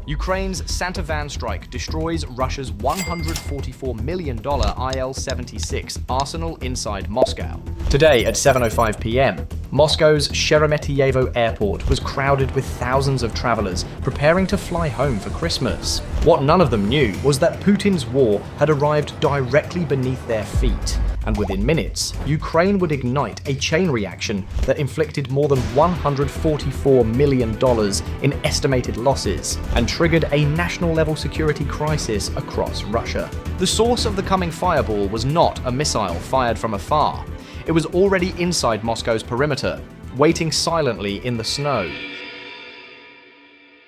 Ukraine's Santa Van strike destroys Russia's $144 million IL-76 arsenal inside Moscow. Today at 7:05 p.m., Moscow's Sheremetyevo Airport was crowded with thousands of travelers preparing to fly home for Christmas. What none of them knew was that Putin's war had arrived directly beneath their feet, and within minutes, Ukraine would ignite a chain reaction that inflicted more than $144 million in estimated losses and triggered a national-level security crisis across Russia. The source of the coming fireball was not a missile fired from afar. It was already inside Moscow's perimeter, waiting silently in the snow.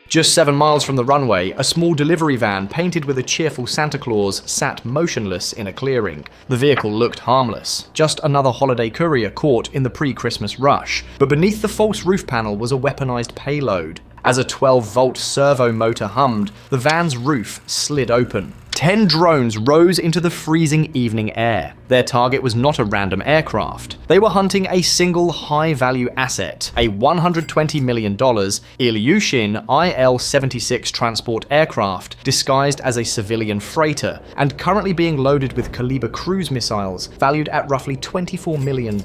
Just 7 miles from the runway, a small delivery van painted with a cheerful Santa Claus sat motionless in a clearing. The vehicle looked harmless, just another holiday courier caught in the pre-Christmas rush. But beneath the false roof panel was a weaponized payload. As a 12-volt servo motor hummed, the van's roof slid open. 10 drones rose into the freezing evening air. Their target was not a random aircraft. They were hunting a single high-value asset, a $120 million Ilyushin IL-76 transport aircraft disguised as a civilian freighter and currently being loaded with Kalibr cruise missiles valued at roughly $24 million.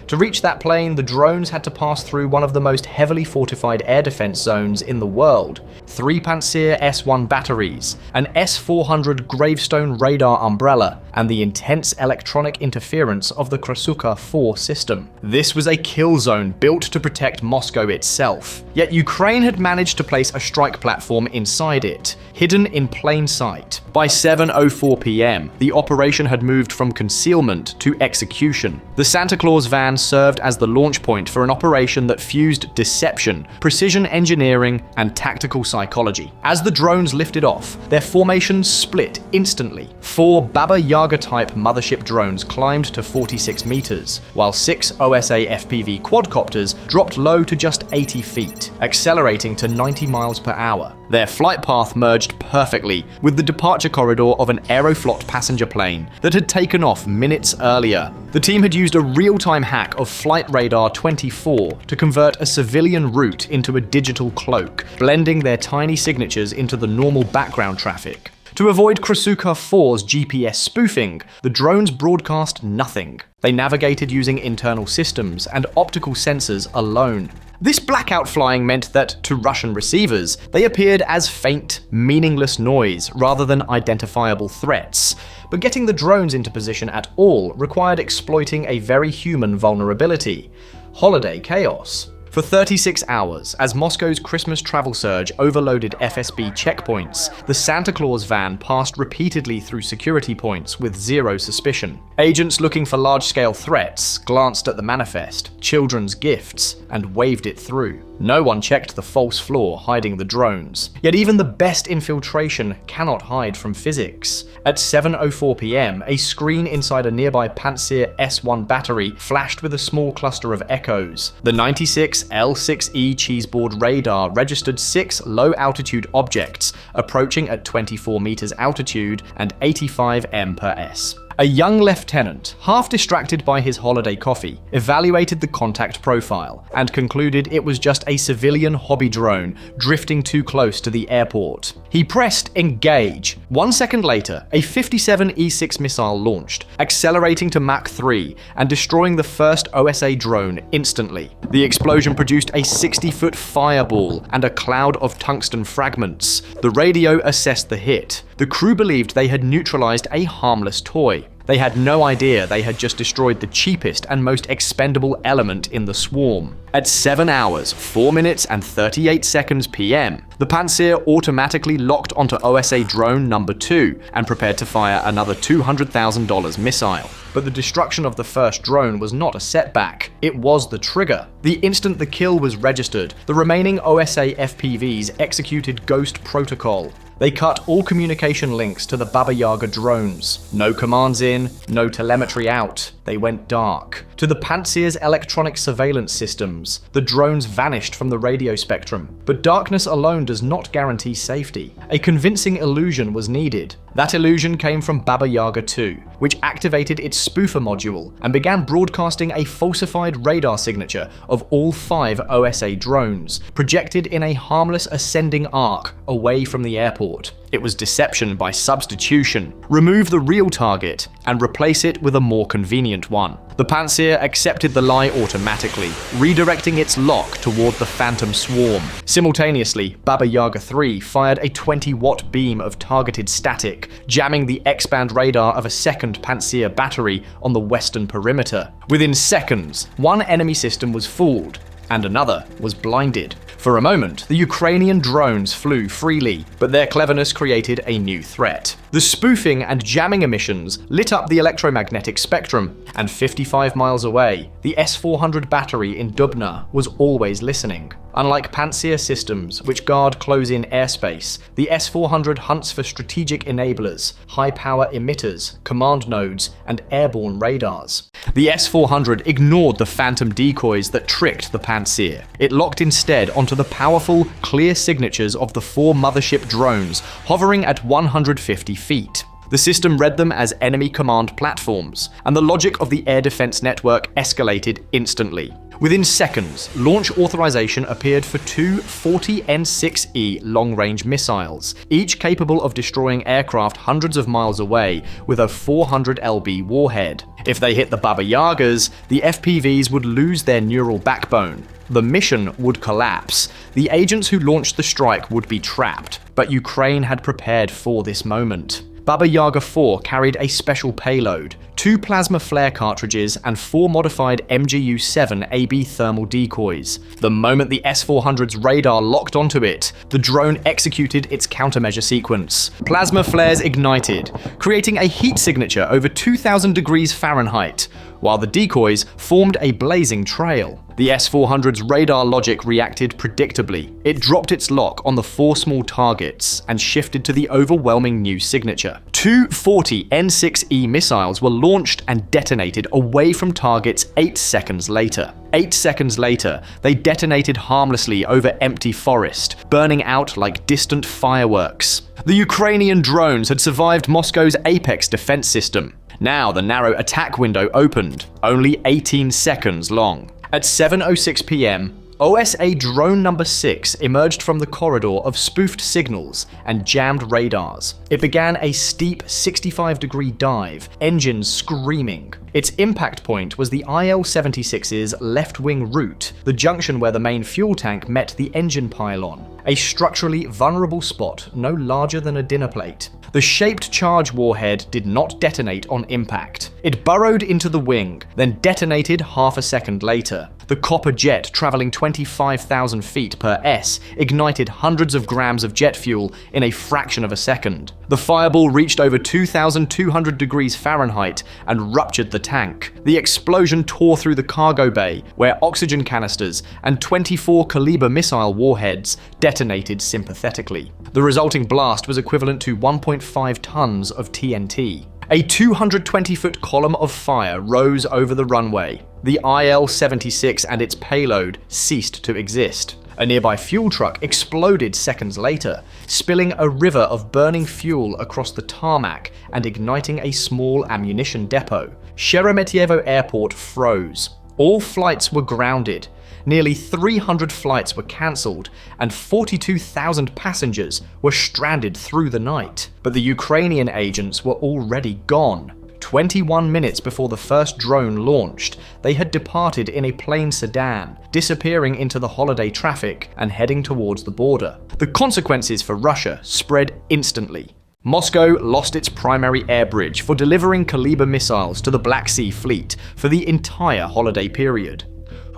To reach that plane, the drones had to pass through one of the most heavily fortified air defense zones in the world. 3 Pantsir S-100 batteries, an S-400 gravestone radar umbrella, and the intense electronic interference of the Krasuka-4 system. This was a kill zone built to protect Moscow itself. Yet Ukraine had managed to place a strike platform inside it, hidden in plain sight. By 7:04 p.m., the operation had moved from concealment to execution. The Santa Claus van served as the launch point for an operation that fused deception, precision engineering, and tactical psychology. As the drones lifted off, their formations split instantly. 4 Baba Yaga-type mothership drones climbed to 46 meters, while 6 OSA FPV quadcopters dropped low to just 80 feet, accelerating to 90 miles per hour. Their flight path merged perfectly with the departure corridor of an Aeroflot passenger plane that had taken off minutes earlier. The team had used a real-time hack of Flight Radar 24 to convert a civilian route into a digital cloak, blending their tiny signatures into the normal background traffic. To avoid Krasuka-4's GPS spoofing, the drones broadcast nothing. They navigated using internal systems and optical sensors alone. This blackout flying meant that, to Russian receivers, they appeared as faint, meaningless noise rather than identifiable threats. But getting the drones into position at all required exploiting a very human vulnerability: holiday chaos. For 36 hours, as Moscow's Christmas travel surge overloaded FSB checkpoints, the Santa Claus van passed repeatedly through security points with zero suspicion. Agents looking for large-scale threats glanced at the manifest, children's gifts, and waved it through. No one checked the false floor hiding the drones. Yet even the best infiltration cannot hide from physics. At 7:04 p.m., a screen inside a nearby Pantsir S-100 battery flashed with a small cluster of echoes. The 96 L6E cheeseboard radar registered 6 low-altitude objects approaching at 24 meters altitude and 85 m/s. A young lieutenant, half distracted by his holiday coffee, evaluated the contact profile and concluded it was just a civilian hobby drone drifting too close to the airport. He pressed engage. 1 second later, a 57 E-6 missile launched, accelerating to Mach 3 and destroying the first OSA drone instantly. The explosion produced a 60-foot fireball and a cloud of tungsten fragments. The radio assessed the hit. The crew believed they had neutralized a harmless toy. They had no idea they had just destroyed the cheapest and most expendable element in the swarm. At 7 hours, 4 minutes and 38 seconds p.m., the Pantsir automatically locked onto OSA drone number 2 and prepared to fire another $200,000 missile. But the destruction of the first drone was not a setback, it was the trigger. The instant the kill was registered, the remaining OSA FPVs executed Ghost Protocol. They cut all communication links to the Baba Yaga drones. No commands in, no telemetry out. They went dark. To the Pantsir's electronic surveillance systems, the drones vanished from the radio spectrum. But darkness alone does not guarantee safety. A convincing illusion was needed. That illusion came from Baba Yaga 2, which activated its spoofer module and began broadcasting a falsified radar signature of all 5 OSA drones, projected in a harmless ascending arc away from the airport. It was deception by substitution. Remove the real target and replace it with a more convenient one. The Pantsir accepted the lie automatically, redirecting its lock toward the phantom swarm. Simultaneously, Baba Yaga 3 fired a 20-watt beam of targeted static, jamming the X-band radar of a second Pantsir battery on the western perimeter. Within seconds, one enemy system was fooled, and another was blinded. For a moment, the Ukrainian drones flew freely, but their cleverness created a new threat. The spoofing and jamming emissions lit up the electromagnetic spectrum, and 55 miles away, the S-400 battery in Dubna was always listening. Unlike Pantsir systems, which guard close-in airspace, the S-400 hunts for strategic enablers, high-power emitters, command nodes, and airborne radars. The S-400 ignored the phantom decoys that tricked the Pantsir. It locked instead onto the powerful, clear signatures of the 4 mothership drones hovering at 150 feet. The system read them as enemy command platforms, and the logic of the air defense network escalated instantly. Within seconds, launch authorization appeared for 2 40N6E long-range missiles, each capable of destroying aircraft hundreds of miles away with a 400 lb warhead. If they hit the Baba Yagas, the FPVs would lose their neural backbone. The mission would collapse. The agents who launched the strike would be trapped, but Ukraine had prepared for this moment. Baba Yaga 4 carried a special payload, 2 plasma flare cartridges and 4 modified MGU-7 AB thermal decoys. The moment the S-400's radar locked onto it, the drone executed its countermeasure sequence. Plasma flares ignited, creating a heat signature over 2000 degrees Fahrenheit, while the decoys formed a blazing trail. The S-400's radar logic reacted predictably. It dropped its lock on the 4 small targets and shifted to the overwhelming new signature. 2 40N6E missiles were launched and detonated away from targets 8 seconds later. 8 seconds later, they detonated harmlessly over empty forest, burning out like distant fireworks. The Ukrainian drones had survived Moscow's Apex defense system. Now the narrow attack window opened, only 18 seconds long. At 7:06 p.m., OSA drone number 6 emerged from the corridor of spoofed signals and jammed radars. It began a steep 65-degree dive, engines screaming. Its impact point was the IL-76's left-wing root, the junction where the main fuel tank met the engine pylon, a structurally vulnerable spot no larger than a dinner plate. The shaped charge warhead did not detonate on impact. It burrowed into the wing, then detonated half a second later. The copper jet, traveling 25,000 feet per S, ignited hundreds of grams of jet fuel in a fraction of a second. The fireball reached over 2,200 degrees Fahrenheit and ruptured the tank. The explosion tore through the cargo bay, where oxygen canisters and 24 Kalibr missile warheads detonated sympathetically. The resulting blast was equivalent to 1.5 tons of TNT. A 220-foot column of fire rose over the runway. The IL-76 and its payload ceased to exist. A nearby fuel truck exploded seconds later, spilling a river of burning fuel across the tarmac and igniting a small ammunition depot. Sheremetyevo Airport froze. All flights were grounded. Nearly 300 flights were cancelled, and 42,000 passengers were stranded through the night. But the Ukrainian agents were already gone. 21 minutes before the first drone launched, they had departed in a plain sedan, disappearing into the holiday traffic and heading towards the border. The consequences for Russia spread instantly. Moscow lost its primary air bridge for delivering Kalibr missiles to the Black Sea Fleet for the entire holiday period.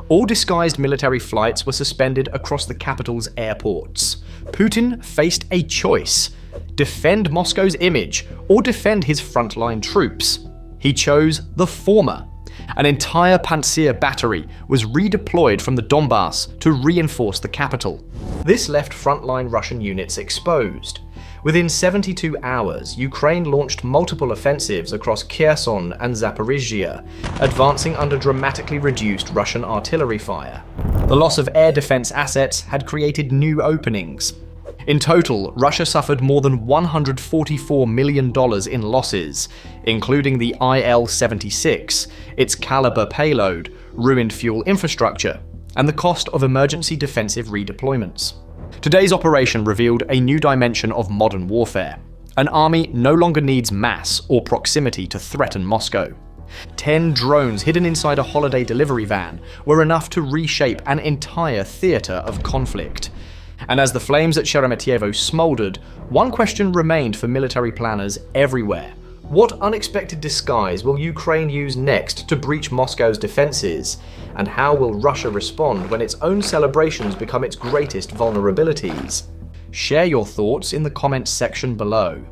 All disguised military flights were suspended across the capital's airports. Putin faced a choice: defend Moscow's image or defend his frontline troops. He chose the former. An entire Pantsir battery was redeployed from the Donbass to reinforce the capital. This left frontline Russian units exposed. Within 72 hours, Ukraine launched multiple offensives across Kherson and Zaporizhzhia, advancing under dramatically reduced Russian artillery fire. The loss of air defense assets had created new openings. In total, Russia suffered more than $144 million in losses, including the IL-76, its Kalibr payload, ruined fuel infrastructure, and the cost of emergency defensive redeployments. Today's operation revealed a new dimension of modern warfare. An army no longer needs mass or proximity to threaten Moscow. 10 drones hidden inside a holiday delivery van were enough to reshape an entire theatre of conflict. And as the flames at Sheremetyevo smoldered, one question remained for military planners everywhere. What unexpected disguise will Ukraine use next to breach Moscow's defenses? And how will Russia respond when its own celebrations become its greatest vulnerabilities? Share your thoughts in the comments section below.